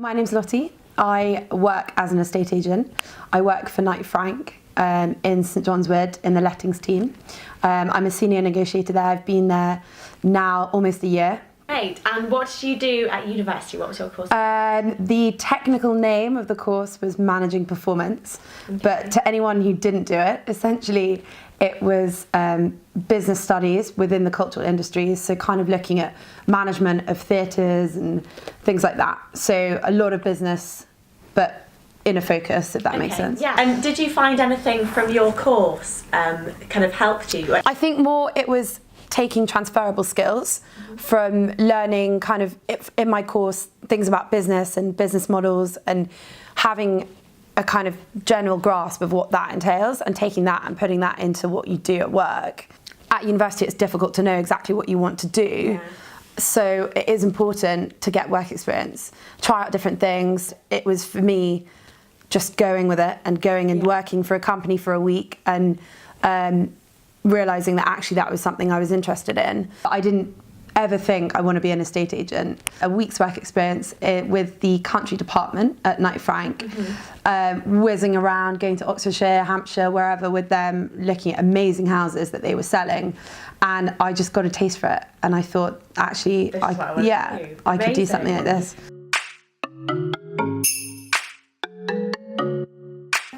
My name's Lotty. I work as an estate agent. I work for Knight Frank in St John's Wood in the lettings team. I'm a senior negotiator there. I've been there now almost a year. Great. And what did you do at university? What was your course? The technical name of the course was Managing Performance, but to anyone who didn't do it, essentially it was business studies within the cultural industries, so kind of looking at management of theatres and things like that. So a lot of business, but in a focus, if that makes sense. Yeah. And did you find anything from your course kind of helped you? I think more it was taking transferable skills from learning kind of in my course things about business and business models and having a kind of general grasp of what that entails and taking that and putting that into what you do at work. At university it's difficult to know exactly what you want to do. So it is important to get work experience, try out different things. It was for me just going with it and going and working for a company for a week and realising that actually that was something I was interested in. I didn't ever think I want to be an estate agent. A week's work experience with the country department at Knight Frank, whizzing around, going to Oxfordshire, Hampshire, wherever with them, looking at amazing houses that they were selling. And I just got a taste for it. And I thought, actually, I could do something like this.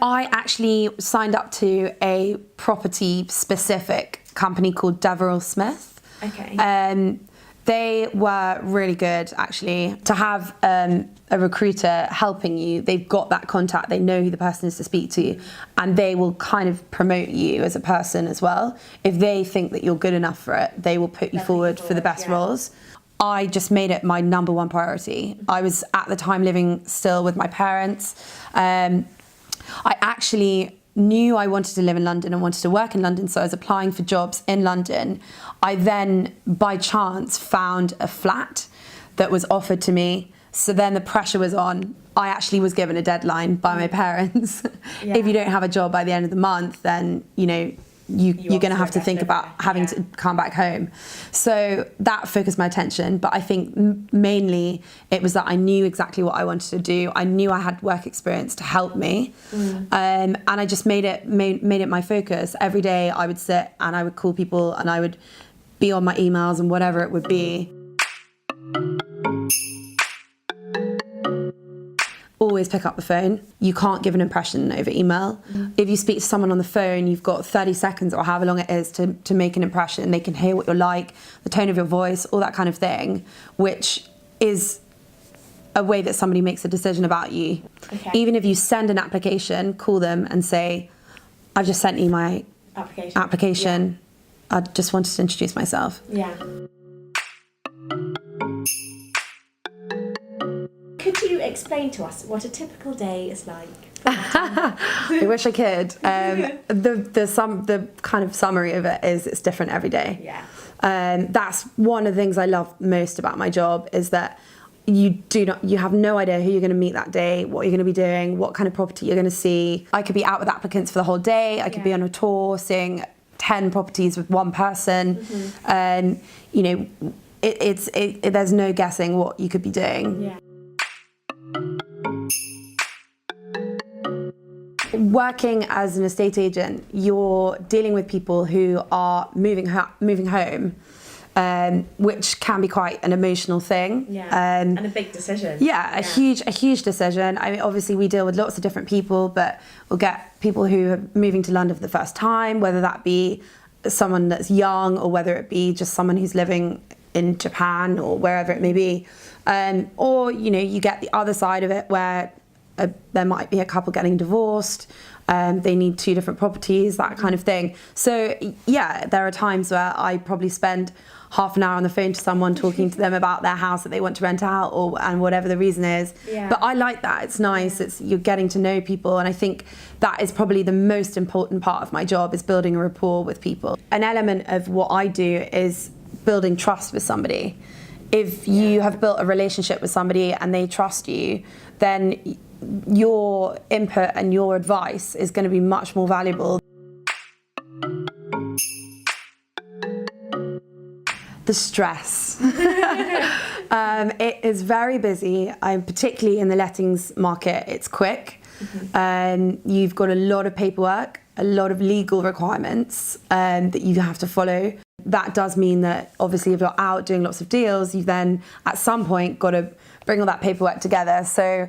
I actually signed up to a property-specific company called Deverell Smith. Okay. They were really good, actually. To have a recruiter helping you, they've got that contact, they know who the person is to speak to, and they will kind of promote you as a person as well. If they think that you're good enough for it, they will put you forward for the best roles. I just made it my number one priority. I was at the time living still with my parents. I actually knew I wanted to live in London and wanted to work in London, so I was applying for jobs in London. I then, by chance, found a flat that was offered to me, so then the pressure was on. I actually was given a deadline by my parents. If you don't have a job by the end of the month, then, you know, you're going to have to think about having to come back home. So that focused my attention, but I think mainly it was that I knew exactly what I wanted to do. I knew I had work experience to help me, and I just made it my focus. Every day I would sit and I would call people and I would be on my emails and whatever it would be. Always pick up the phone. You can't give an impression over email. If you speak to someone on the phone, you've got 30 seconds or however long it is to make an impression. They can hear what you're like, the tone of your voice, all that kind of thing, which is a way that somebody makes a decision about you. Okay. Even if you send an application, call them and say, I've just sent you my application. I just wanted to introduce myself. Yeah. Could you explain to us what a typical day is like? I wish I could. The kind of summary of it is it's different every day. Yeah. That's one of the things I love most about my job is that you have no idea who you're going to meet that day, what you're going to be doing, what kind of property you're going to see. I could be out with applicants for the whole day. I could be on a tour seeing 10 properties with one person. And you know, there's no guessing what you could be doing. Yeah. Working as an estate agent, you're dealing with people who are moving home, which can be quite an emotional thing. Yeah, and a big decision. Yeah, a huge decision. I mean, obviously we deal with lots of different people, but we'll get people who are moving to London for the first time, whether that be someone that's young or whether it be just someone who's living in Japan or wherever it may be. Or, you know, you get the other side of it where there might be a couple getting divorced, they need 2 different properties, that kind of thing. So yeah, there are times where I probably spend half an hour on the phone to someone talking to them about their house that they want to rent out and whatever the reason is. Yeah. But I like that, it's nice, you're getting to know people, and I think that is probably the most important part of my job, is building a rapport with people. An element of what I do is building trust with somebody. If you have built a relationship with somebody and they trust you, then your input and your advice is going to be much more valuable. The stress. It is very busy. I'm particularly in the lettings market. It's quick. You've got a lot of paperwork, a lot of legal requirements that you have to follow. That does mean that obviously if you're out doing lots of deals, you've then at some point got to bring all that paperwork together. So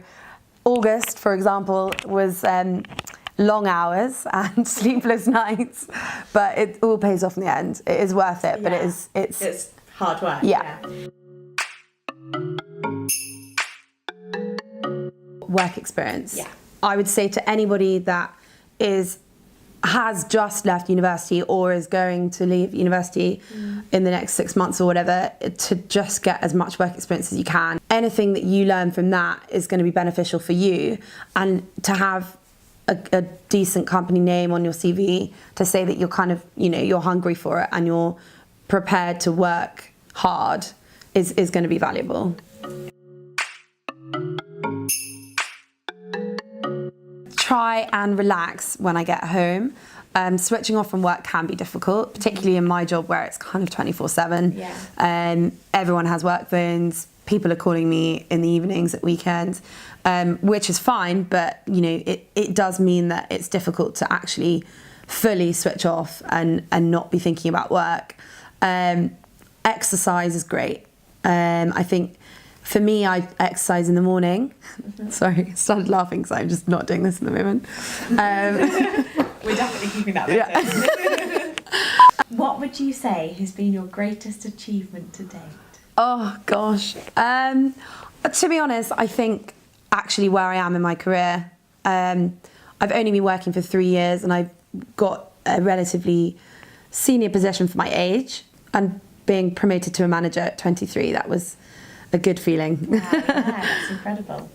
August, for example, was long hours and sleepless nights, but it all pays off in the end. It is worth it, but it's hard work. Yeah. Work experience. Yeah. I would say to anybody that has just left university or is going to leave university in the next 6 months or whatever, to just get as much work experience as you can. Anything that you learn from that is going to be beneficial for you, and to have a decent company name on your CV to say that you're kind of, you're hungry for it and you're prepared to work hard is going to be valuable. Try and relax when I get home. Switching off from work can be difficult, particularly in my job where it's kind of 24/7. Yeah. Everyone has work phones. People are calling me in the evenings, at weekends, which is fine, but it does mean that it's difficult to actually fully switch off and not be thinking about work. Exercise is great. I think for me, I exercise in the morning. Sorry, I started laughing because I'm just not doing this at the moment. We're definitely keeping that later. Yeah. What would you say has been your greatest achievement to date? Oh gosh. To be honest, I think actually where I am in my career, I've only been working for 3 years and I've got a relatively senior position for my age, and being promoted to a manager at 23, that was a good feeling. Wow, yeah, that's incredible.